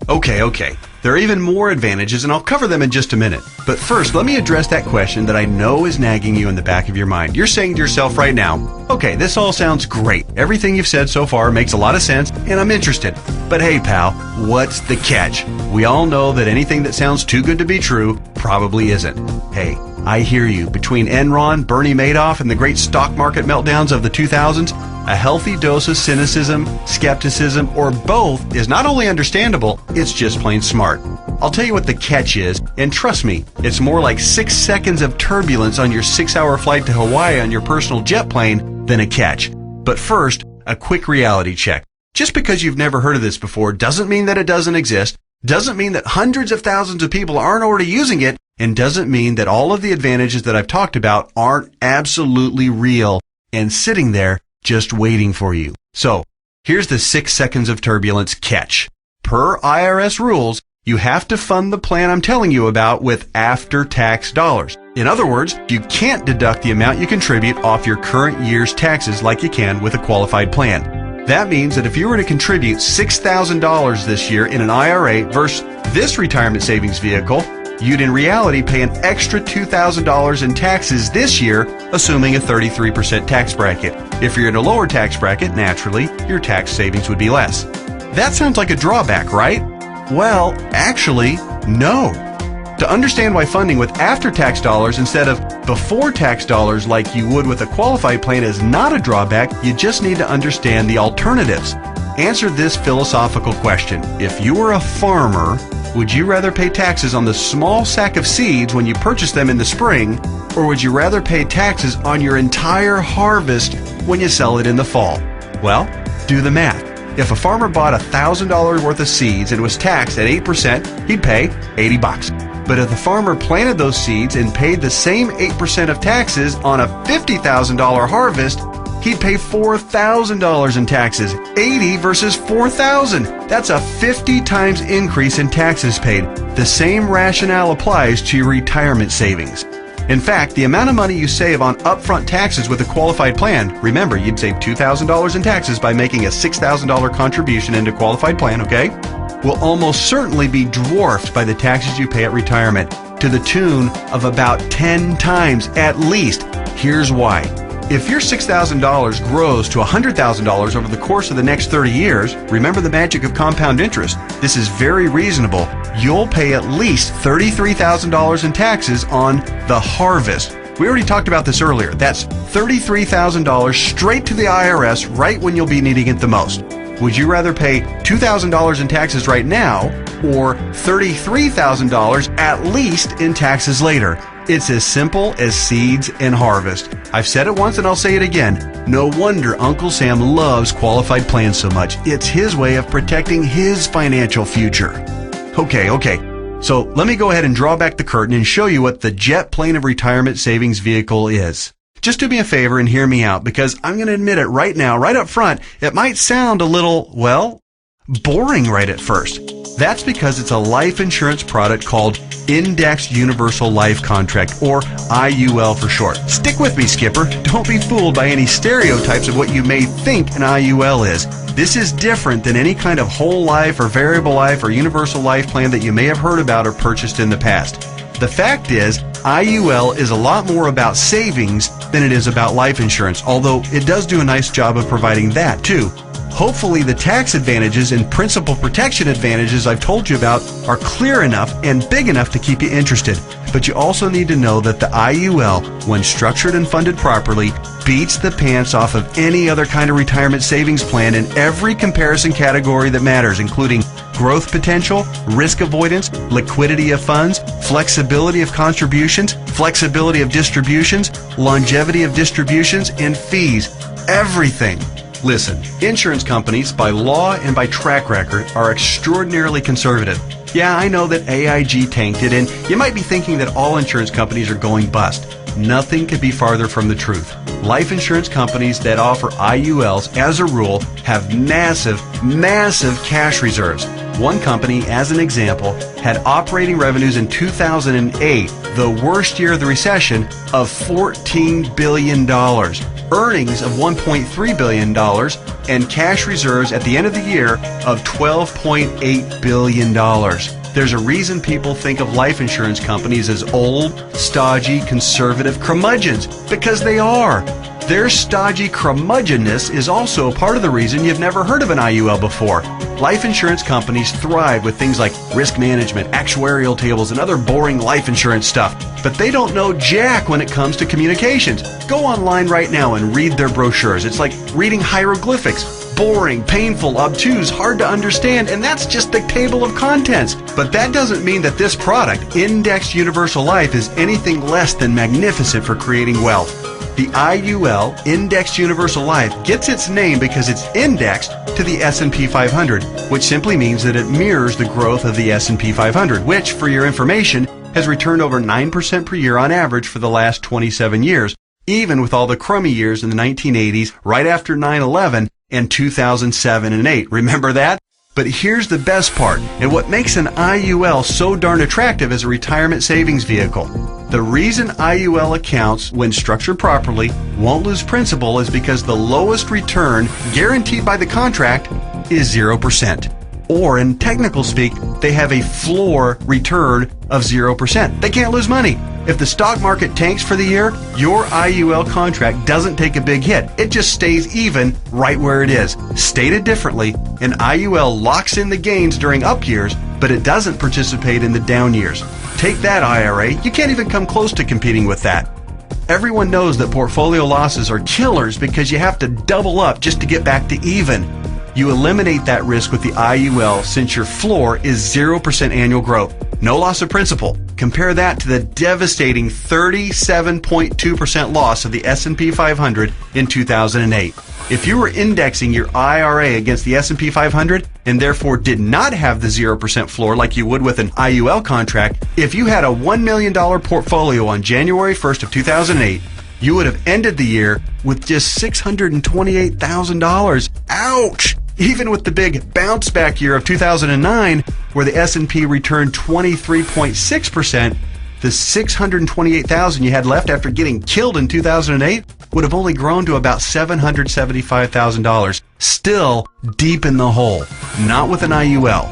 Okay. There are even more advantages, and I'll cover them in just a minute. But first, let me address that question that I know is nagging you in the back of your mind. You're saying to yourself right now, okay, this all sounds great. Everything you've said so far makes a lot of sense, and I'm interested. But hey, pal, what's the catch? We all know that anything that sounds too good to be true probably isn't. Hey, I hear you. Between Enron, Bernie Madoff, and the great stock market meltdowns of the 2000s, a healthy dose of cynicism, skepticism, or both is not only understandable, it's just plain smart. I'll tell you what the catch is, and trust me, it's more like 6 seconds of turbulence on your 6-hour flight to Hawaii on your personal jet plane than a catch. But first, a quick reality check. Just because you've never heard of this before doesn't mean that it doesn't exist, doesn't mean that hundreds of thousands of people aren't already using it, and doesn't mean that all of the advantages that I've talked about aren't absolutely real and sitting there just waiting for you. So, here's the 6 seconds of turbulence catch. Per IRS rules, you have to fund the plan I'm telling you about with after-tax dollars. In other words, you can't deduct the amount you contribute off your current year's taxes like you can with a qualified plan. That means that if you were to contribute $6,000 this year in an IRA versus this retirement savings vehicle, you'd in reality pay an extra $2,000 in taxes this year, assuming a 33% tax bracket. If you're in a lower tax bracket, naturally, your tax savings would be less. That sounds like a drawback, right? Well, actually, no. To understand why funding with after-tax dollars instead of before-tax dollars like you would with a qualified plan is not a drawback, you just need to understand the alternatives. Answer this philosophical question. If you were a farmer, would you rather pay taxes on the small sack of seeds when you purchase them in the spring, or would you rather pay taxes on your entire harvest when you sell it in the fall? Well, do the math. If a farmer bought $1,000 worth of seeds and was taxed at 8%, he'd pay $80. But if the farmer planted those seeds and paid the same 8% of taxes on a $50,000 harvest, he'd pay $4,000 in taxes. 80 versus 4,000. That's a 50 times increase in taxes paid. The same rationale applies to your retirement savings. In fact, the amount of money you save on upfront taxes with a qualified plan, remember, you'd save $2,000 in taxes by making a $6,000 contribution into a qualified plan, okay? Will almost certainly be dwarfed by the taxes you pay at retirement, to the tune of about 10 times at least. Here's why. If your $6,000 grows to $100,000 over the course of the next 30 years, remember the magic of compound interest. This is very reasonable. You'll pay at least $33,000 in taxes on the harvest. We already talked about this earlier. That's $33,000 straight to the IRS right when you'll be needing it the most. Would you rather pay $2,000 in taxes right now or $33,000 at least in taxes later? It's as simple as seeds and harvest. I've said it once and I'll say it again. No wonder Uncle Sam loves qualified plans so much. It's his way of protecting his financial future. Okay. So let me go ahead and draw back the curtain and show you what the jet plane of retirement savings vehicle is. Just do me a favor and hear me out, because I'm going to admit it right now, right up front, it might sound a little, well, boring right at first. That's because it's a life insurance product called Indexed Universal Life Contract, or IUL for short. Stick with me, Skipper. Don't be fooled by any stereotypes of what you may think an IUL is. This is different than any kind of whole life or variable life or universal life plan that you may have heard about or purchased in the past. The fact is, IUL is a lot more about savings than it is about life insurance, although it does do a nice job of providing that too. Hopefully the tax advantages and principal protection advantages I've told you about are clear enough and big enough to keep you interested. But you also need to know that the IUL, when structured and funded properly, beats the pants off of any other kind of retirement savings plan in every comparison category that matters, including growth potential, risk avoidance, liquidity of funds, flexibility of contributions, flexibility of distributions, longevity of distributions, and fees. Everything. Listen, insurance companies, by law and by track record, are extraordinarily conservative. Yeah, I know that AIG tanked it, and you might be thinking that all insurance companies are going bust. Nothing could be farther from the truth. Life insurance companies that offer IULs, as a rule, have massive cash reserves. One company, as an example, had operating revenues in 2008, the worst year of the recession, of $14 billion. earnings of $1.3 billion, and cash reserves at the end of the year of $12.8 billion. There's a reason people think of life insurance companies as old, stodgy, conservative curmudgeons, because they are. Their stodgy curmudgeonness is also part of the reason you've never heard of an IUL before. Life insurance companies thrive with things like risk management, actuarial tables, and other boring life insurance stuff. But they don't know jack when it comes to communications. Go online right now and read their brochures. It's like reading hieroglyphics. Boring, painful, obtuse, hard to understand, and that's just the table of contents. But that doesn't mean that this product, Indexed Universal Life, is anything less than magnificent for creating wealth. The IUL, Indexed Universal Life, gets its name because it's indexed to the S&P 500, which simply means that it mirrors the growth of the S&P 500, which, for your information, has returned over 9% per year on average for the last 27 years, even with all the crummy years in the 1980s, right after 9/11, and 2007 and 8. Remember that? But here's the best part, and what makes an IUL so darn attractive as a retirement savings vehicle. The reason IUL accounts, when structured properly, won't lose principal is because the lowest return guaranteed by the contract is 0%. Or in technical speak, they have a floor return of 0%. They can't lose money. If the stock market tanks for the year, your IUL contract doesn't take a big hit. It just stays even right where it is. Stated differently, an IUL locks in the gains during up years, but it doesn't participate in the down years. Take that, IRA. You can't even come close to competing with that. Everyone knows that portfolio losses are killers because you have to double up just to get back to even. You eliminate that risk with the IUL since your floor is 0% annual growth. No loss of principal. Compare that to the devastating 37.2% loss of the S&P 500 in 2008. If you were indexing your IRA against the S&P 500 and therefore did not have the 0% floor like you would with an IUL contract, if you had a $1 million portfolio on January 1st of 2008, you would have ended the year with just $628,000. Ouch! Even with the big bounce back year of 2009, where the S&P returned 23.6%, the $628,000 you had left after getting killed in 2008 would have only grown to about $775,000. Still deep in the hole. Not with an IUL.